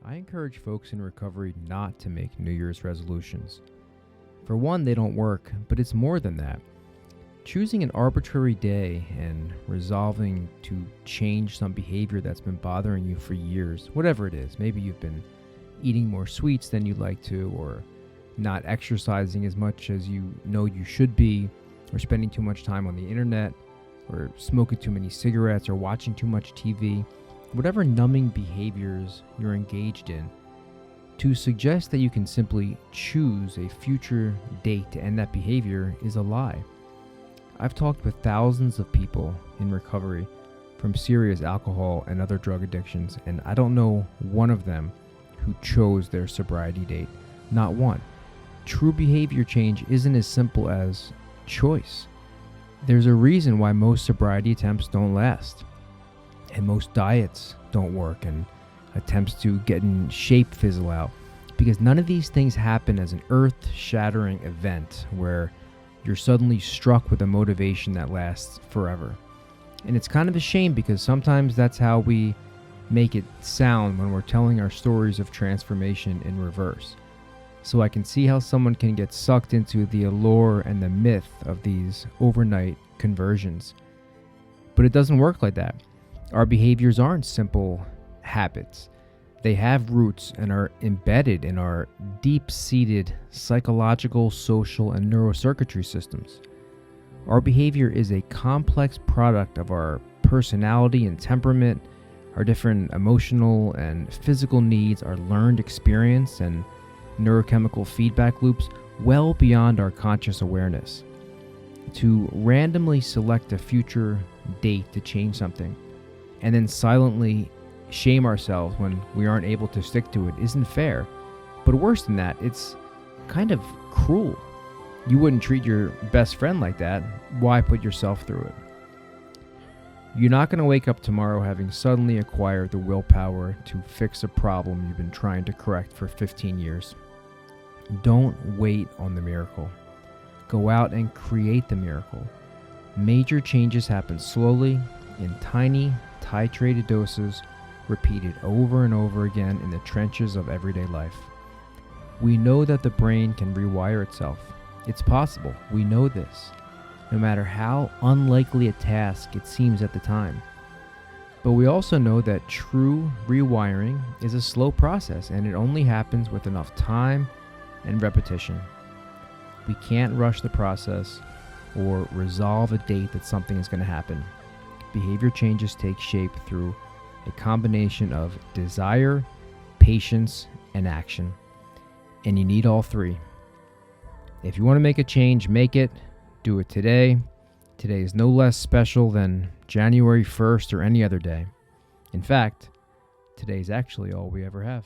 I encourage folks in recovery not to make New Year's resolutions. For one, they don't work, but it's more than that. Choosing an arbitrary day and resolving to change some behavior that's been bothering you for years, whatever it is. Maybe you've been eating more sweets than you'd like to, or not exercising as much as you know you should be, or spending too much time on the internet, or smoking too many cigarettes, or watching too much TV. Whatever numbing behaviors you're engaged in, to suggest that you can simply choose a future date to end that behavior is a lie. I've talked with thousands of people in recovery from serious alcohol and other drug addictions, and I don't know one of them who chose their sobriety date. Not one. True behavior change isn't as simple as choice. There's a reason why most sobriety attempts don't last, and most diets don't work, and attempts to get in shape fizzle out, because none of these things happen as an earth-shattering event where you're suddenly struck with a motivation that lasts forever. And it's kind of a shame, because sometimes that's how we make it sound when we're telling our stories of transformation in reverse. So I can see how someone can get sucked into the allure and the myth of these overnight conversions. But it doesn't work like that. Our behaviors aren't simple habits. They have roots and are embedded in our deep-seated psychological, social, and neurocircuitry systems. Our behavior is a complex product of our personality and temperament, our different emotional and physical needs, our learned experience, and neurochemical feedback loops well beyond our conscious awareness. To randomly select a future date to change something, and then silently shame ourselves when we aren't able to stick to it, isn't fair. But worse than that, it's kind of cruel. You wouldn't treat your best friend like that. Why put yourself through it? You're not going to wake up tomorrow having suddenly acquired the willpower to fix a problem you've been trying to correct for 15 years. Don't wait on the miracle. Go out and create the miracle. Major changes happen slowly, in tiny, titrated doses, repeated over and over again in the trenches of everyday life. We know that the brain can rewire itself. It's possible. We know this, no matter how unlikely a task it seems at the time. But we also know that true rewiring is a slow process, and it only happens with enough time and repetition. We can't rush the process or resolve a date that something is going to happen. Behavior changes take shape through a combination of desire, patience, and action. And you need all three. If you want to make a change, make it. Do it today. Today is no less special than January 1st or any other day. In fact, today is actually all we ever have.